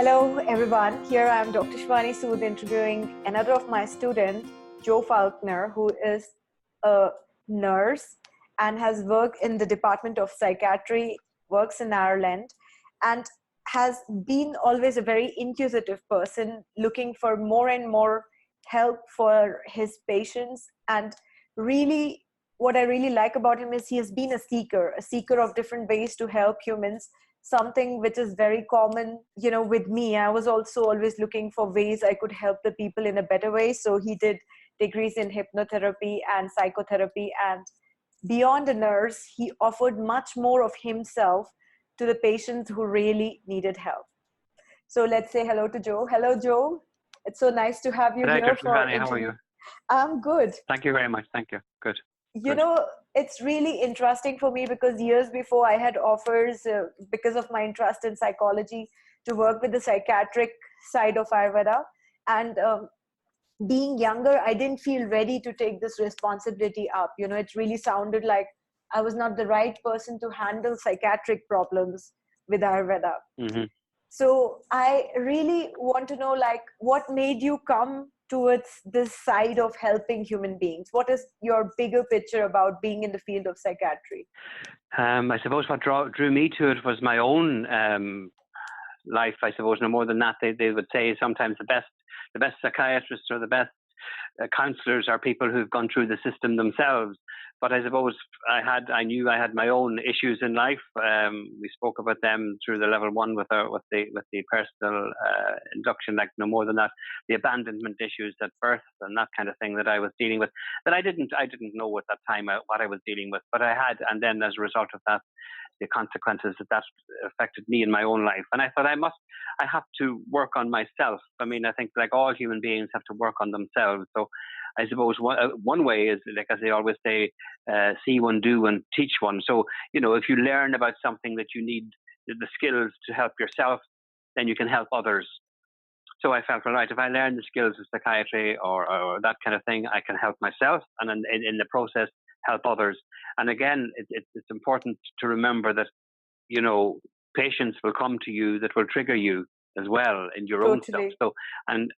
Hello everyone, here I am Dr. Shivani interviewing another of my students, Joe Faulkner, who is a nurse and has worked in the Department of Psychiatry, works in Ireland, and has been always a very inquisitive person looking for more and more help for his patients. And really, what I really like about him is he has been a seeker of different ways to help humans, something which is very common, with me. I was also always looking for ways I could help the people in a better way. So he did degrees in hypnotherapy and psychotherapy, and beyond a nurse, he offered much more of himself to the patients who really needed help. So let's say hello to Joe. Hello, Joe. It's so nice to have you Hi, here Dr. for Shivani. How are you? I'm good. Thank you very much. Thank you. Good. It's really interesting for me because years before I had offers, because of my interest in psychology, to work with the psychiatric side of Ayurveda. And being younger, I didn't feel ready to take this responsibility up. It really sounded like I was not the right person to handle psychiatric problems with Ayurveda. Mm-hmm. So I really want to know, what made you come towards this side of helping human beings? What is your bigger picture about being in the field of psychiatry? I suppose what drew me to it was my own life. I suppose no more than that. They would say sometimes the best psychiatrists or the best counselors are people who've gone through the system themselves. But I suppose I knew I had my own issues in life. We spoke about them through the level 1 with the personal induction, like no more than that, the abandonment issues at birth and that kind of thing that I was dealing with. That I didn't know at that time what I was dealing with, but I had, and then as a result of that, the consequences that affected me in my own life. And I thought I have to work on myself. I mean, I think like all human beings have to work on themselves. So I suppose one way is, like as they always say, see one, do one, teach one. So, if you learn about something that you need the skills to help yourself, then you can help others. So I felt, all right, if I learn the skills of psychiatry or that kind of thing, I can help myself and in the process help others. And again, it's important to remember that, patients will come to you that will trigger you as well in your own stuff. So, and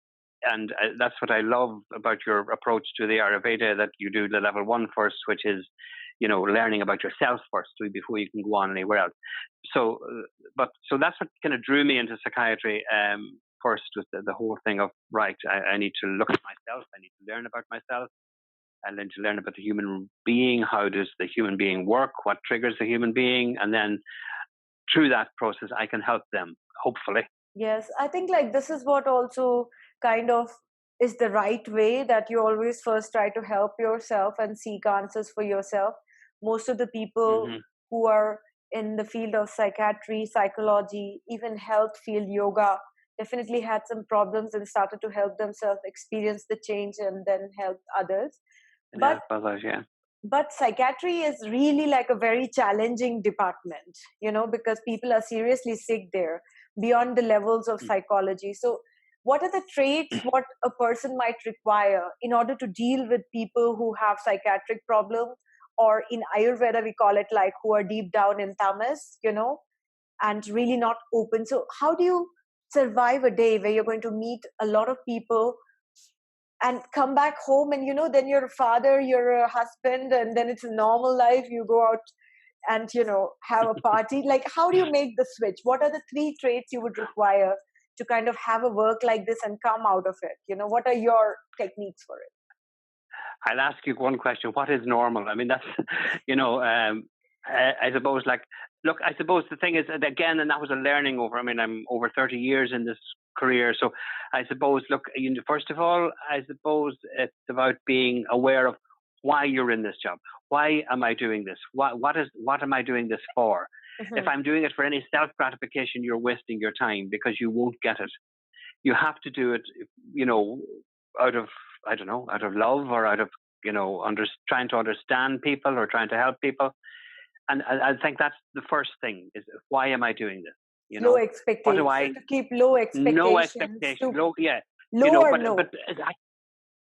that's what I love about your approach to the Ayurveda, that you do the level 1 first, which is, learning about yourself first before you can go on anywhere else. So that's what kind of drew me into psychiatry. First was the whole thing of, right, I need to look at myself. I need to learn about myself. And then to learn about the human being. How does the human being work? What triggers the human being? And then through that process, I can help them, hopefully. Yes, I think this is what also kind of is the right way, that you always first try to help yourself and seek answers for yourself. Most of the people who are in the field of psychiatry, psychology, even health field, yoga, definitely had some problems and started to help themselves experience the change and then help others. But psychiatry is really like a very challenging department, because people are seriously sick there beyond the levels of psychology. So what are the traits what a person might require in order to deal with people who have psychiatric problems, or in Ayurveda, we call it who are deep down in tamas, and really not open. So how do you survive a day where you're going to meet a lot of people and come back home, and then you're a father, you're a husband, and then it's a normal life, you go out and have a party? How do you make the switch? What are the 3 traits you would require to kind of have a work like this and come out of it? What are your techniques for it? I'll ask you one question. What is normal? I mean, that's, I suppose, look, I suppose the thing is, again, and that was a learning over, I'm over 30 years in this career. So I suppose, look, first of all, I suppose it's about being aware of why you're in this job. Why am I doing this? What am I doing this for? If I'm doing it for any self-gratification, you're wasting your time, because you won't get it. You have to do it, out of love, or out of, trying to understand people or trying to help people. And I think that's the first thing, is why am I doing this? Low expectations. To keep low expectations. No expectations.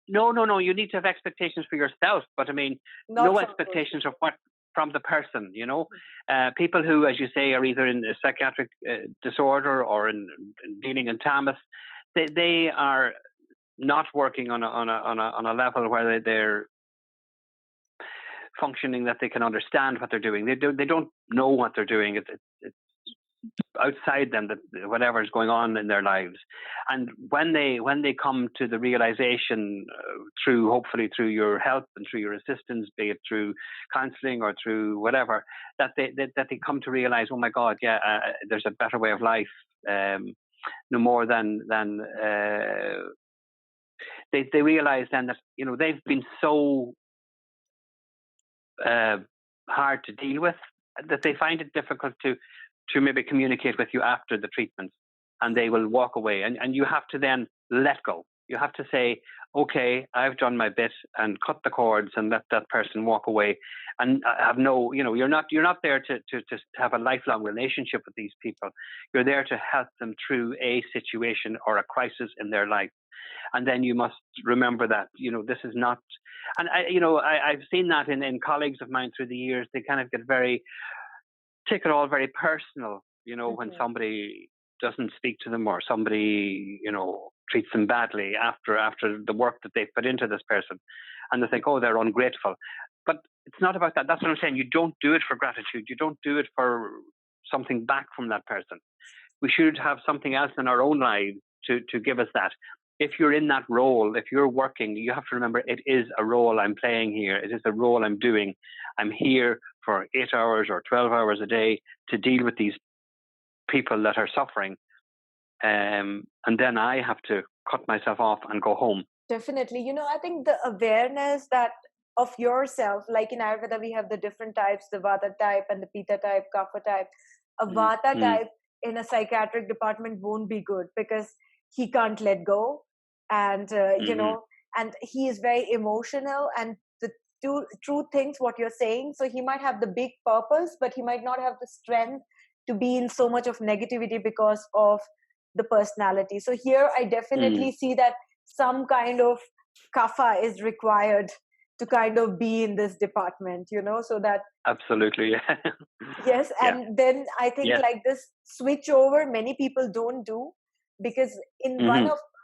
No. You need to have expectations for yourself. But no expectations of what from the person, you know. People who, as you say, are either in a psychiatric disorder or in dealing in tamas, they are not working on a level where they're functioning, that they can understand what they're doing. They don't know what they're doing. It's outside them, that whatever is going on in their lives. And when they come to the realization, hopefully through your help and through your assistance, be it through counseling or through whatever, that they come to realize, oh my God, yeah, there's a better way of life. No more than they realize then that, you know, they've been so hard to deal with that they find it difficult to maybe communicate with you after the treatment, and they will walk away, and you have to then let go. You have to say, okay, I've done my bit, and cut the cords and let that person walk away, and have no, you know, you're not there to have a lifelong relationship with these people. You're there to help them through a situation or a crisis in their life. And then you must remember that, you know, this is not, and I've seen that in colleagues of mine through the years. They kind of take it all very personal, you know, when somebody doesn't speak to them, or somebody, you know, treats them badly after the work that they've put into this person, and they think, oh, they're ungrateful. But it's not about that. That's what I'm saying. You don't do it for gratitude. You don't do it for something back from that person. We should have something else in our own lives to give us that. If you're in that role, if you're working, you have to remember, it is a role I'm playing here. It is a role I'm doing. I'm here for 8 hours or 12 hours a day to deal with these people that are suffering. And then I have to cut myself off and go home. Definitely. You know, I think the awareness that of yourself, like in Ayurveda, we have the different types, the Vata type and the Pitta type, Kapha type. A Vata type in a psychiatric department won't be good because he can't let go. And, you know, and he is very emotional, and the true things, what you're saying. So he might have the big purpose, but he might not have the strength to be in so much of negativity because of the personality. So here I definitely see that some kind of kapha is required to kind of be in this department, you know, so that. Absolutely. Yeah. Yes. And then I think like this switch over, many people don't do, because in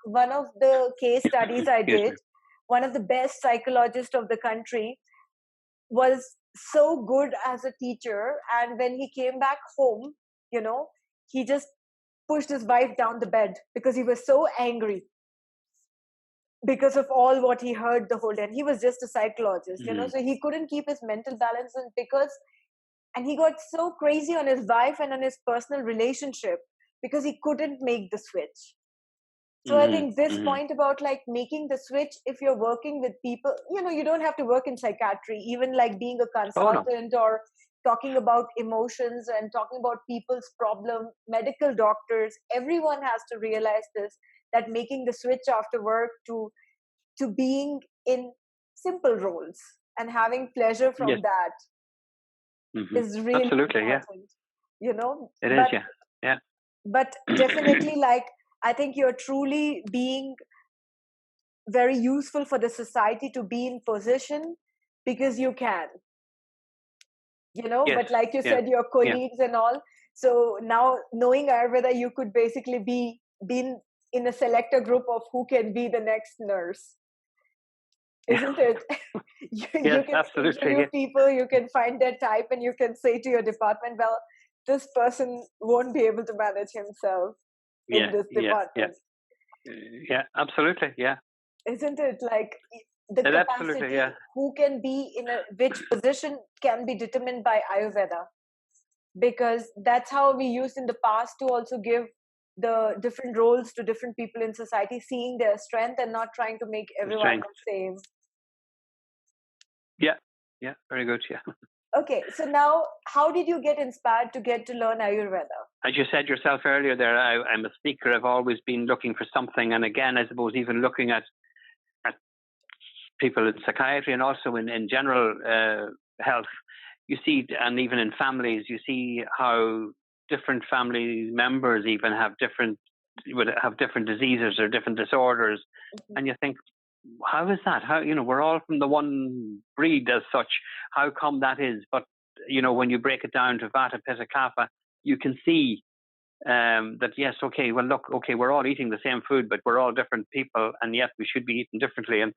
one of the case studies I did, one of the best psychologists of the country was so good as a teacher. And when he came back home, you know, he just pushed his wife down the bed because he was so angry because of all what he heard the whole day. And he was just a psychologist, you know, so he couldn't keep his mental balance, and he got so crazy on his wife and on his personal relationship because he couldn't make the switch. So I think this point about like making the switch, if you're working with people, you know, you don't have to work in psychiatry, even like being a consultant or talking about emotions and talking about people's problem, medical doctors, everyone has to realize this, that making the switch after work to being in simple roles and having pleasure from that is really important, you know. It is, yeah. But definitely, like, I think you're truly being very useful for the society to be in position because you can, you know, but like you said, your colleagues and all. So now knowing Ayurveda, you could basically be in a selector group of who can be the next nurse. Isn't it? you can interview people, you can find their type, and you can say to your department, well, this person won't be able to manage himself in this department. Yeah, absolutely. Yeah. Isn't it like the capacity, who can be in which position can be determined by Ayurveda? Because that's how we used in the past to also give the different roles to different people in society, seeing their strength and not trying to make everyone the same. Yeah, very good. Yeah. Okay, so now how did you get inspired to learn Ayurveda? As you said yourself earlier there, I'm a speaker. I've always been looking for something. And again, I suppose even looking at people in psychiatry and also in general health, you see, and even in families, you see how different family members even would have different diseases or different disorders. And you think, how is that? How, you know, we're all from the one breed as such. How come that is? But when you break it down to Vata, Pitta, Kapha, you can see that, yes, okay, well, look, okay, we're all eating the same food, but we're all different people, and yet we should be eating differently, and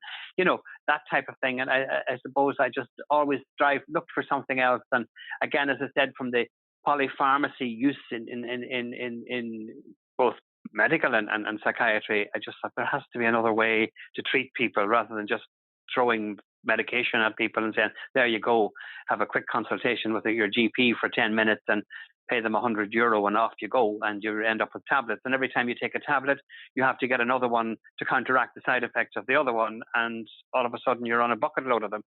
that type of thing. And I suppose I just always looked for something else. And again, as I said, from the polypharmacy use in both medical and psychiatry, I just thought there has to be another way to treat people rather than just throwing medication at people and saying, there you go, have a quick consultation with your GP for 10 minutes and pay them €100 and off you go, and you end up with tablets. And every time you take a tablet, you have to get another one to counteract the side effects of the other one. And all of a sudden you're on a bucket load of them.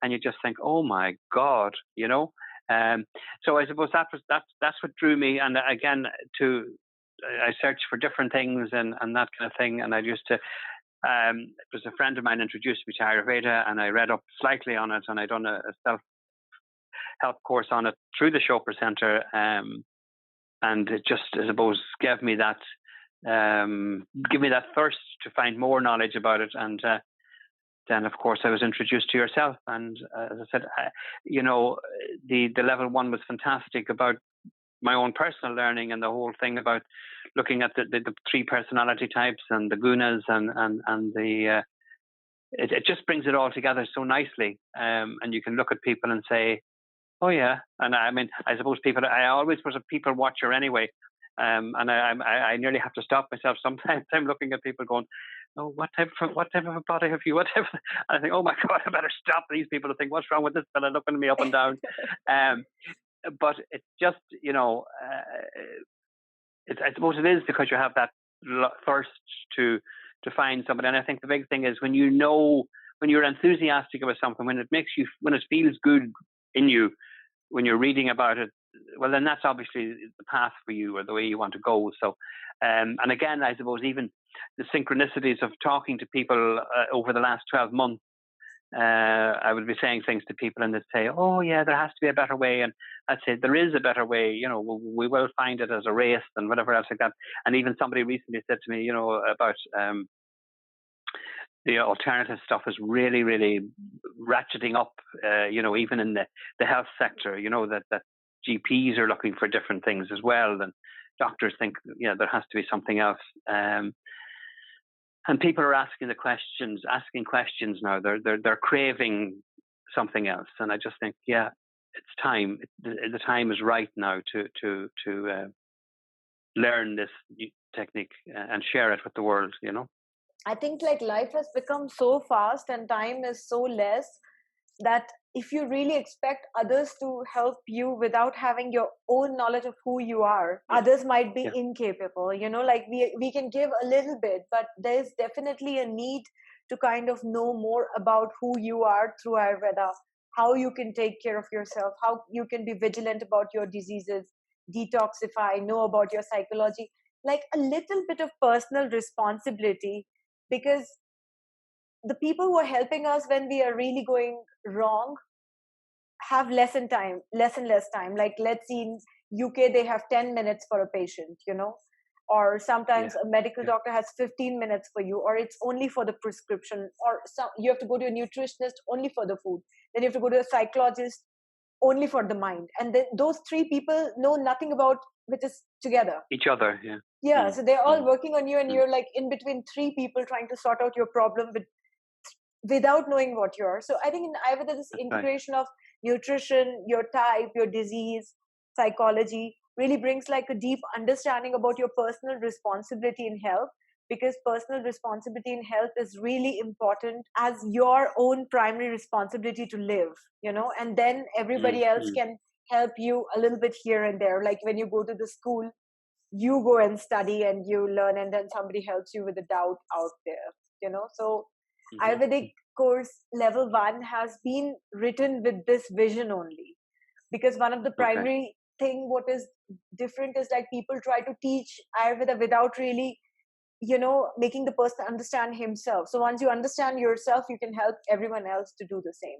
And you just think, oh my God, So I suppose that's what drew me. And again, I searched for different things and that kind of thing. And I used to, it was a friend of mine introduced me to Ayurveda, and I read up slightly on it, and I done a self-help course on it through the Chopra Center. And it just, I suppose, gave me that thirst to find more knowledge about it. And then, of course, I was introduced to yourself. And as I said, the level 1 was fantastic about my own personal learning, and the whole thing about looking at the 3 personality types and the gunas and the it just brings it all together so nicely. And you can look at people and say, oh yeah. And I mean, I suppose I always was a people watcher anyway. And I nearly have to stop myself sometimes. I'm looking at people going, oh, what type of a body have you? And I think, oh my God, I better stop these people to think, what's wrong with this fella looking at me up and down? But it's just, I suppose it is because you have that thirst to find somebody. And I think the big thing is when you're enthusiastic about something, when it feels good in you, when you're reading about it, well, then that's obviously the path for you or the way you want to go. So, and again, I suppose even the synchronicities of talking to people over the last 12 months, I would be saying things to people and they'd say, oh yeah, there has to be a better way. And I'd say there is a better way, we will find it as a race and whatever else like that. And even somebody recently said to me, about the alternative stuff is really, really ratcheting up, even in the health sector, that GPs are looking for different things as well. And doctors think, there has to be something else. And people are asking questions now. They're craving something else. And I just think, it's time. The time is right now to learn this technique and share it with the world, I think life has become so fast and time is so less that if you really expect others to help you without having your own knowledge of who you are, others might be incapable. We can give a little bit, but there's definitely a need to kind of know more about who you are through Ayurveda, how you can take care of yourself, how you can be vigilant about your diseases, detoxify, know about your psychology, a little bit of personal responsibility, because the people who are helping us when we are really going wrong have less and less time. Let's see, in UK, they have 10 minutes for a patient, or sometimes a medical doctor has 15 minutes for you, or it's only for the prescription, or you have to go to a nutritionist only for the food. Then you have to go to a psychologist only for the mind. And then those 3 people know nothing about which is together. Each other, so they're all working on you, and you're in between 3 people trying to sort out your problem without knowing what you are. So I think in Ayurveda, this integration of nutrition, your type, your disease, psychology really brings a deep understanding about your personal responsibility in health, because personal responsibility in health is really important as your own primary responsibility to live, and then everybody else can help you a little bit here and there. When you go to the school, you go and study and you learn, and then somebody helps you with a doubt out there, So Ayurvedic course level 1 has been written with this vision only, because one of the primary thing what is different is people try to teach Ayurveda without really, making the person understand himself. So once you understand yourself, you can help everyone else to do the same.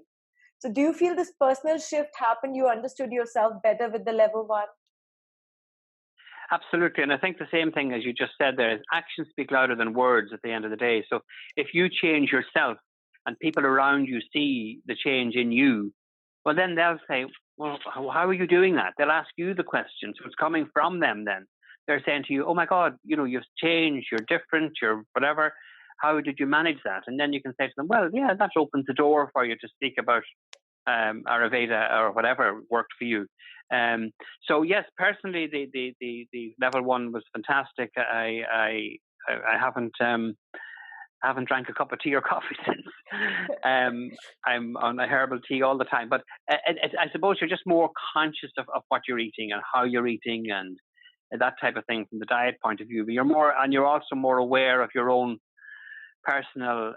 So do you feel this personal shift happened? You understood yourself better with the level 1? Absolutely. And I think the same thing as you just said there is actions speak louder than words at the end of the day. So if you change yourself and people around you see the change in you, well, then they'll say, well, how are you doing that? They'll ask you the question. So it's coming from them then. They're saying to you, oh my God, you've changed, you're different, you're whatever. How did you manage that? And then you can say to them, well, yeah, that opens the door for you to speak about Ayurveda or whatever worked for you. So yes, personally, the level 1 was fantastic. I haven't drank a cup of tea or coffee since. I'm on a herbal tea all the time. But I suppose you're just more conscious of what you're eating and how you're eating and that type of thing from the diet point of view. But you're also more aware of your own personal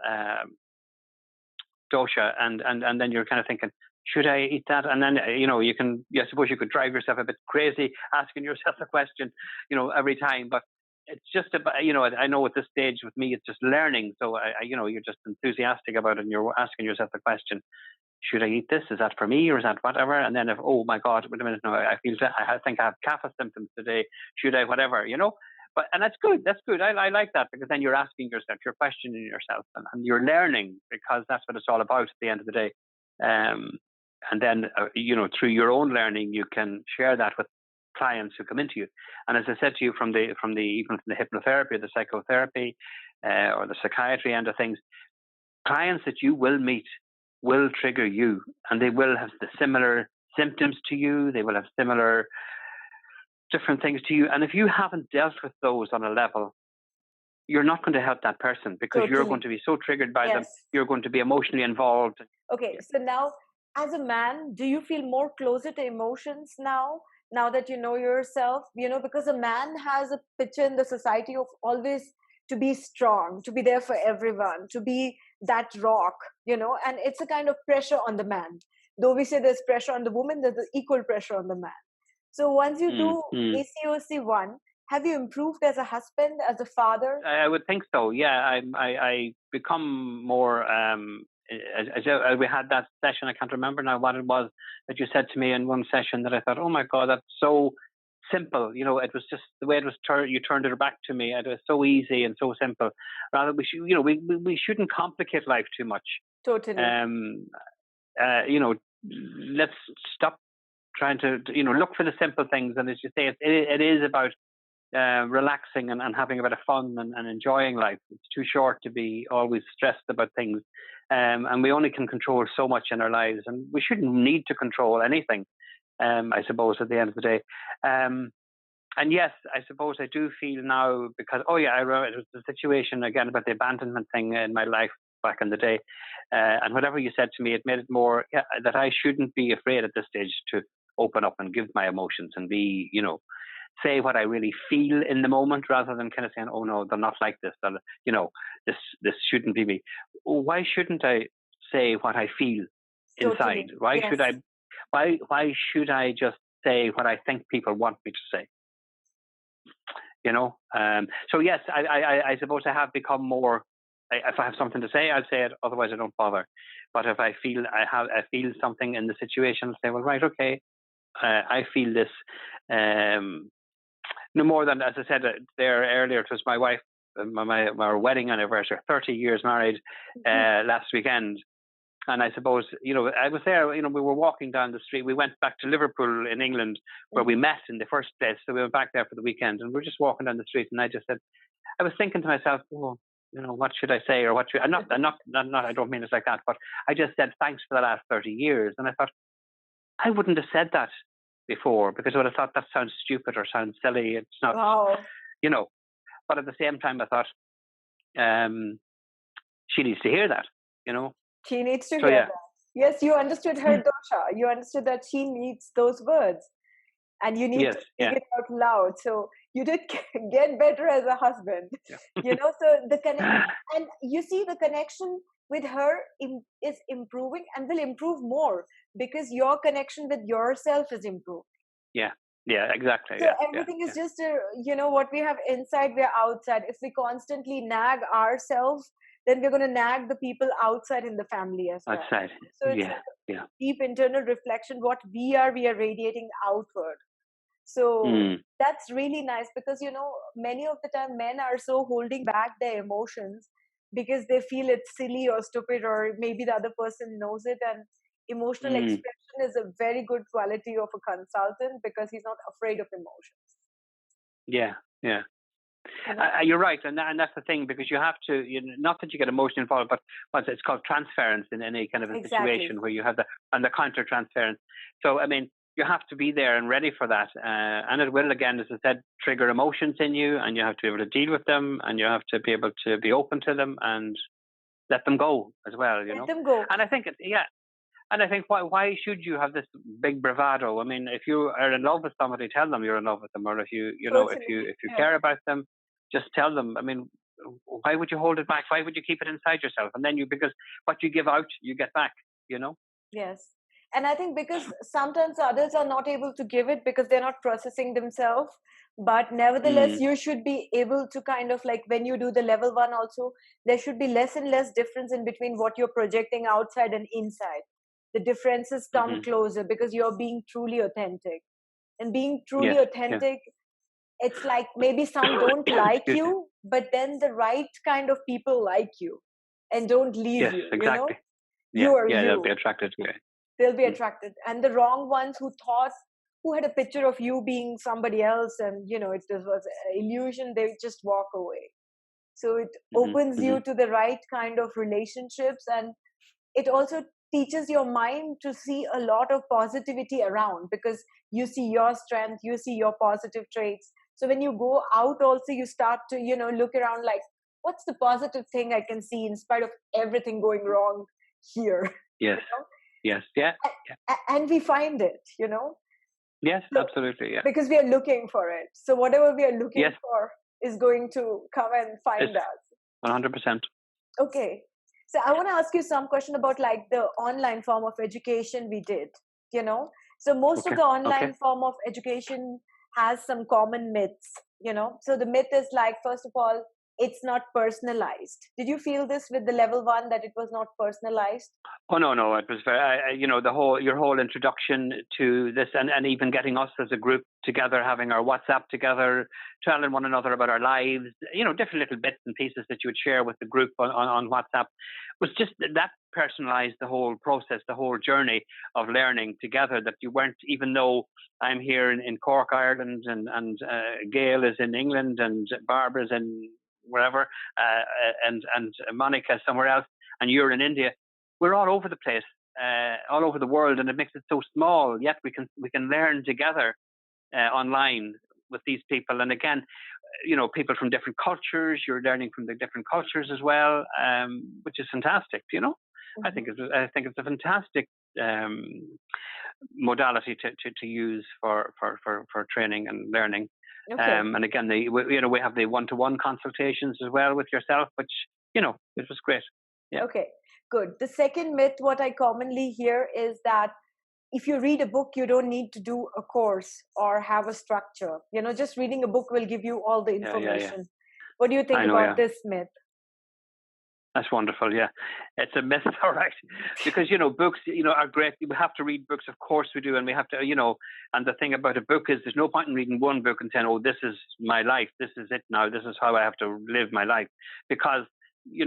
dosha, and then you're kind of thinking, should I eat that? And then I suppose you could drive yourself a bit crazy asking yourself a question, every time. But it's just about, I know at this stage with me, it's just learning. So you're just enthusiastic about it, and you're asking yourself the question, should I eat this? Is that for me, or is that whatever? And then oh my God, wait a minute, no, I think I have kapha symptoms today. Should I, whatever, But, and that's good. That's good. I like that, because then you're asking yourself, you're questioning yourself, and you're learning, because that's what it's all about at the end of the day. And then, through your own learning, you can share that with clients who come into you. And as I said to you, even from the hypnotherapy, the psychotherapy, or the psychiatry end of things, clients that you will meet will trigger you, and they will have the similar symptoms to you. They will have similar different things to you. And if you haven't dealt with those on a level, you're not going to help that person, because you're going to be so triggered by them. You're going to be emotionally involved. Okay. So now, as a man, do you feel more closer to emotions now that you know yourself? Because a man has a picture in the society of always to be strong, to be there for everyone, to be that rock, and it's a kind of pressure on the man. Though we say there's pressure on the woman, there's equal pressure on the man. So once you do ACOC 1, have you improved as a husband, as a father? I would think so. Yeah, I become more. As we had that session, I can't remember now what it was that you said to me in one session that I thought, oh my God, that's so simple. It was just the way it was you turned it back to me. It was so easy and so simple. Rather, we shouldn't complicate life too much. Totally. Let's stop trying to look for the simple things. And as you say, it is about relaxing and having a bit of fun and enjoying life. It's too short to be always stressed about things. And we only can control so much in our lives, and we shouldn't need to control anything, I suppose, at the end of the day. And yes, I suppose I do feel now, because, I remember it was the situation again about the abandonment thing in my life back in the day. And whatever you said to me, it made it more that I shouldn't be afraid at this stage to open up and give my emotions and be, say what I really feel in the moment, rather than kind of saying, oh no, they're not like this. This shouldn't be me. Why shouldn't I say what I feel inside? Why should I just say what I think people want me to say? So yes, I suppose I have become more. If I have something to say, I'll say it. Otherwise, I don't bother. But if I feel I feel something in the situation, I'll say, well, right, okay, I feel this. No more than, as I said there earlier, it was my wife, our wedding anniversary, 30 years married, last weekend. And I suppose, I was there, we were walking down the street. We went back to Liverpool in England, where we met in the first place. So we went back there for the weekend, and we were just walking down the street. And I just said, I was thinking to myself, what should I say? Or what should, not, I don't mean it like that, but I just said, thanks for the last 30 years. And I thought, I wouldn't have said that before, because I would have thought that sounds stupid or sounds silly. It's not, but at the same time, I thought, she needs to hear that, She needs to hear that. Yes, you understood her dosha. You understood that she needs those words, and you need to speak it out loud. So you did get better as a husband, so the connection, and you see the connection with her is improving and will improve more, because your connection with yourself is improved. Yeah, exactly. So everything is just, what we have inside, we're outside. If we constantly nag ourselves, then we're going to nag the people outside in the family as well. Outside. So it's deep internal reflection. What we are radiating outward. So that's really nice, because, many of the time men are so holding back their emotions because they feel it's silly or stupid, or maybe the other person knows it. And emotional expression is a very good quality of a consultant because he's not afraid of emotions. Yeah, yeah. You know? You're right, and that's the thing, because you have to, not that you get emotionally involved, but it's called transference in any kind of a situation where you have the counter transference. So, I mean, you have to be there and ready for that, and it will, again, as I said, trigger emotions in you, and you have to be able to deal with them, and you have to be able to be open to them and let them go as well. Let them go. And I think And I think, why should you have this big bravado? I mean, if you are in love with somebody, tell them you're in love with them, or if you care about them, just tell them. I mean, why would you hold it back? Why would you keep it inside yourself? And then because what you give out, you get back. Yes, and I think because sometimes others are not able to give it because they're not processing themselves. But nevertheless, you should be able to kind of, like, when you do the level 1 also, there should be less and less difference in between what you're projecting outside and inside. The differences come closer because you're being truly authentic. And being truly authentic, it's like maybe some don't like you, but then the right kind of people like you and don't leave you. Exactly. You are you. They'll be attracted to it. They'll be attracted. And the wrong ones who had a picture of you being somebody else and, it was an illusion, they just walk away. So it opens you to the right kind of relationships, and it also teaches your mind to see a lot of positivity around because you see your strength, you see your positive traits. So when you go out also, you start to, look around like, what's the positive thing I can see in spite of everything going wrong here? Yes. Yes. Yeah. And we find it, Yes, so, absolutely. Yeah. Because we are looking for it. So whatever we are looking for is going to come and find us. 100%. Okay. So I want to ask you some question about like the online form of education we did, So most of the online form of education has some common myths, So the myth is like, first of all, it's not personalized. Did you feel this with the level 1 that it was not personalized? Oh, no. It was very, your whole introduction to this and even getting us as a group together, having our WhatsApp together, telling one another about our lives, different little bits and pieces that you would share with the group on WhatsApp, was just that personalized the whole process, the whole journey of learning together, that you weren't, even though I'm here in Cork, Ireland, and Gail is in England and Barbara's in wherever, and Monica somewhere else, and you're in India. We're all over the place, all over the world, and it makes it so small. Yet we can learn together online with these people. And again, people from different cultures. You're learning from the different cultures as well, which is fantastic. I think it's a fantastic modality to use for training and learning. Okay. And again, we have the one-to-one consultations as well with yourself, which it was great. Yeah. Okay, good. The second myth, what I commonly hear is that if you read a book, you don't need to do a course or have a structure. Just reading a book will give you all the information. Yeah. What do you think about this myth? That's wonderful. Yeah, it's a myth, all right. Because books, are great. We have to read books, of course we do, and we have to, And the thing about a book is, there's no point in reading one book and saying, "Oh, this is my life. This is it now. This is how I have to live my life." Because you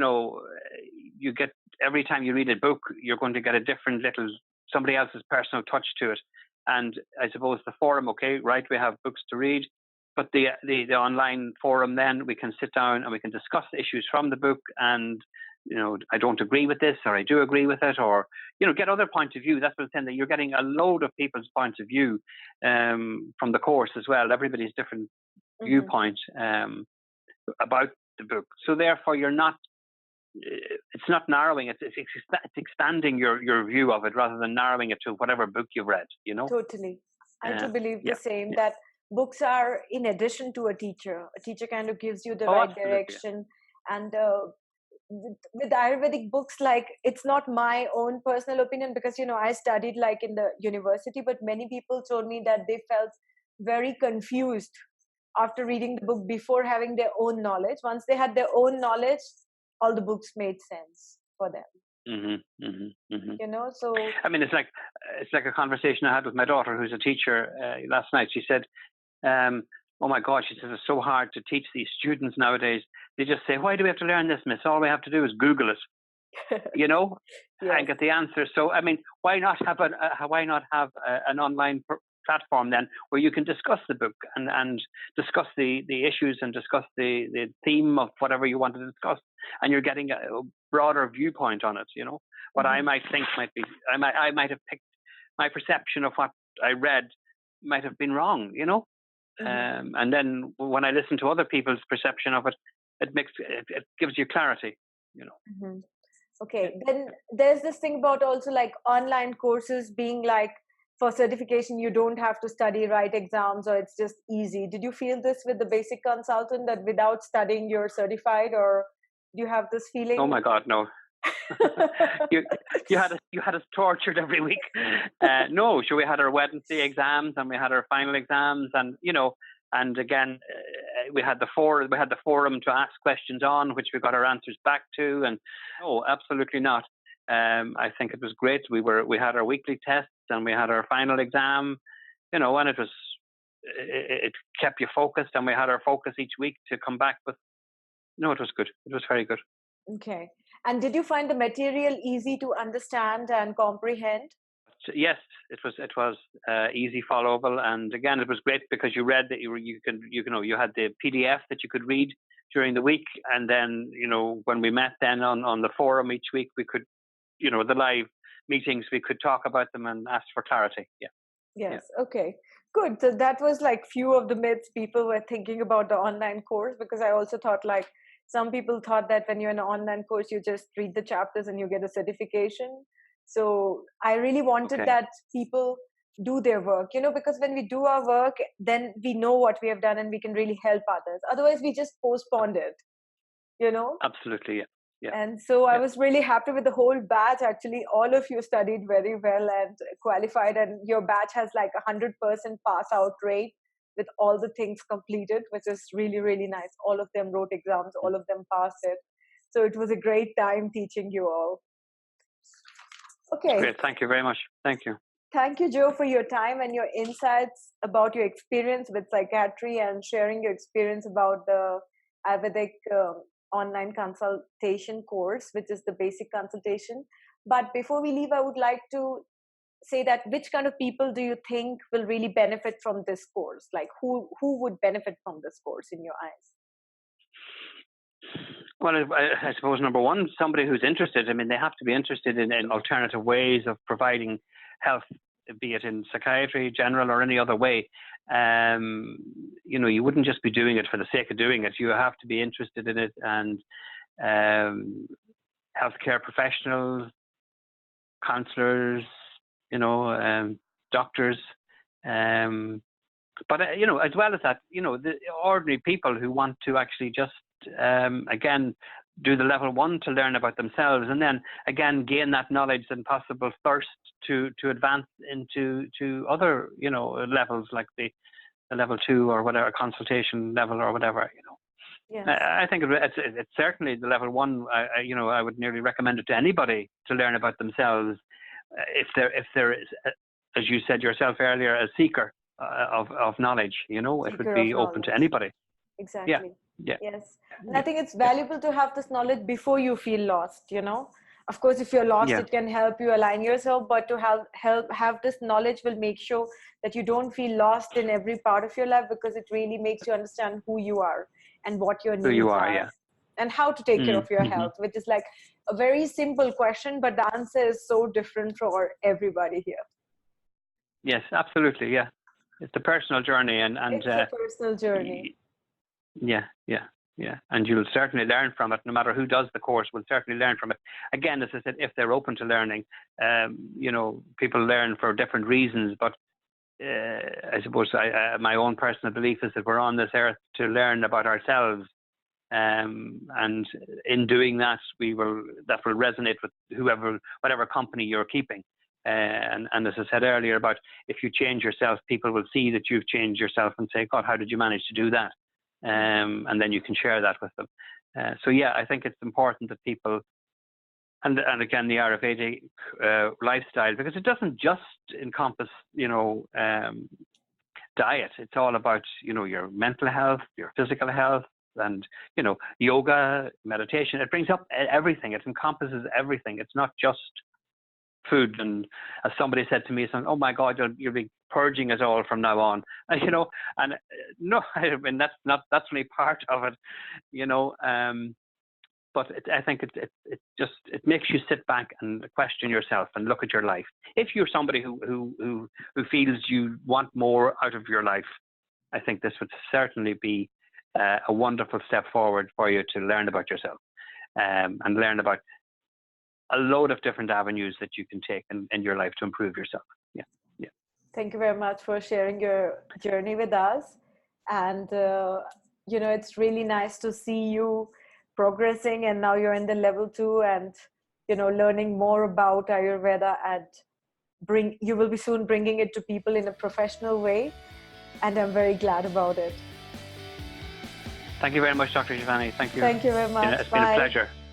get, every time you read a book, you're going to get a different little somebody else's personal touch to it. And I suppose the forum, right? We have books to read. But the online forum, then we can sit down and we can discuss issues from the book, and I don't agree with this, or I do agree with it, or get other points of view. That's what I'm saying, that you're getting a load of people's points of view from the course as well. Everybody's different viewpoint about the book. So therefore, it's not narrowing it. It's expanding your view of it rather than narrowing it to whatever book you've read. Totally, I do believe the same. That books are in addition to a teacher. A teacher kind of gives you the right direction. And with Ayurvedic books, like, it's not my own personal opinion because, I studied like in the university, but many people told me that they felt very confused after reading the book before having their own knowledge. Once they had their own knowledge, all the books made sense for them. So I mean, it's like a conversation I had with my daughter, who's a teacher, last night. She said, "Oh my God," she says, "it's so hard to teach these students nowadays. They just say, 'Why do we have to learn this, miss? All we have to do is Google it.'" you know, Yes. and get the answer. So, I mean, why not have an online platform then where you can discuss the book and discuss the issues and discuss the theme of whatever you want to discuss, and you're getting a broader viewpoint on it, you know. What I might think I might have picked, my perception of what I read might have been wrong, you know. And then when I listen to other people's perception of it, it gives you clarity, you know. Okay, then there's this thing about also like online courses being like, for certification you don't have to study, write exams, or it's just easy. Did you feel this with the Basic Consultant, that without studying you're certified, or do you have this feeling? Oh my God, no. you had us tortured every week. No, sure, we had our Wednesday exams and we had our final exams, and you know, and again we had the forum to ask questions on, which we got our answers back to, and no, absolutely not. I think it was great. We had our weekly tests and we had our final exam, you know, and it kept you focused, and we had our focus each week to come back with. No, it was good. It was very good. Okay. And did you find the material easy to understand and comprehend? Yes, it was easy, followable, and again, it was great because you read that you had the PDF that you could read during the week, and then you know when we met then on the forum each week, we could, you know, the live meetings, we could talk about them and ask for clarity. Yeah. Yes. Yeah. Okay. Good. So that was like few of the myths people were thinking about the online course, because I also thought like some people thought that when you're in an online course, you just read the chapters and you get a certification. So I really wanted that people do their work, you know, because when we do our work, then we know what we have done and we can really help others. Otherwise, we just postponed it, you know? Absolutely, yeah. Yeah. And so I was really happy with the whole batch. Actually, all of you studied very well and qualified, and your batch has like 100% pass out rate with all the things completed, which is really, really nice. All of them wrote exams, all of them passed it. So it was a great time teaching you all. Okay. Great. Thank you very much. Thank you. Thank you, Joe, for your time and your insights about your experience with psychiatry and sharing your experience about the Ayurvedic online consultation course, which is the basic consultation. But before we leave, I would like to say that which kind of people do you think will really benefit from this course? Like who would benefit from this course in your eyes? Well, I suppose number one, somebody who's interested. I mean, they have to be interested in alternative ways of providing health, be it in psychiatry, general, or any other way. You know, you wouldn't just be doing it for the sake of doing it. You have to be interested in it, and healthcare professionals, counselors, you know, doctors, but you know, as well as that, you know, the ordinary people who want to actually just again do the level 1 to learn about themselves, and then again gain that knowledge and possible thirst to advance into other, you know, levels like the level 2 or whatever, consultation level or whatever, you know. Yes. I think it's certainly the level 1. You know, I would nearly recommend it to anybody to learn about themselves, if there is, as you said yourself earlier, a seeker of knowledge. You know, it would be open to anybody. Exactly. Yeah. Yes. And I think it's valuable to have this knowledge before you feel lost, you know. Of course, if you're lost, it can help you align yourself, but to have this knowledge will make sure that you don't feel lost in every part of your life, because it really makes you understand who you are and what your needs are. And how to take care of your health, which is like a very simple question, but the answer is so different for everybody here. Yes, absolutely. Yeah. It's a personal journey, and it's a personal journey. Yeah. And you'll certainly learn from it. No matter who does the course will certainly learn from it. Again, as I said, if they're open to learning, you know, people learn for different reasons, but I suppose my own personal belief is that we're on this earth to learn about ourselves. And in doing that, that will resonate with whatever company you're keeping. And as I said earlier about, if you change yourself, people will see that you've changed yourself and say, God, how did you manage to do that? And then you can share that with them. So yeah, I think it's important that people, and again, the Ayurvedic lifestyle, because it doesn't just encompass, you know, diet. It's all about, you know, your mental health, your physical health, and, you know, yoga, meditation. It brings up everything. It encompasses everything. It's not just food. And as somebody said to me, "Oh my God, you'll be purging us all from now on." And, you know, and no, I mean, that's only part of it, you know. But I think it makes you sit back and question yourself and look at your life. If you're somebody who feels you want more out of your life, I think this would certainly be a wonderful step forward for you to learn about yourself, and learn about a load of different avenues that you can take in your life to improve yourself. Yeah. Thank you very much for sharing your journey with us. And, you know, it's really nice to see you progressing, and now you're in the level 2 and, you know, learning more about Ayurveda, and you will be soon bringing it to people in a professional way. And I'm very glad about it. Thank you very much, Dr. Shivani. Thank you. Thank you very much. It's been a pleasure.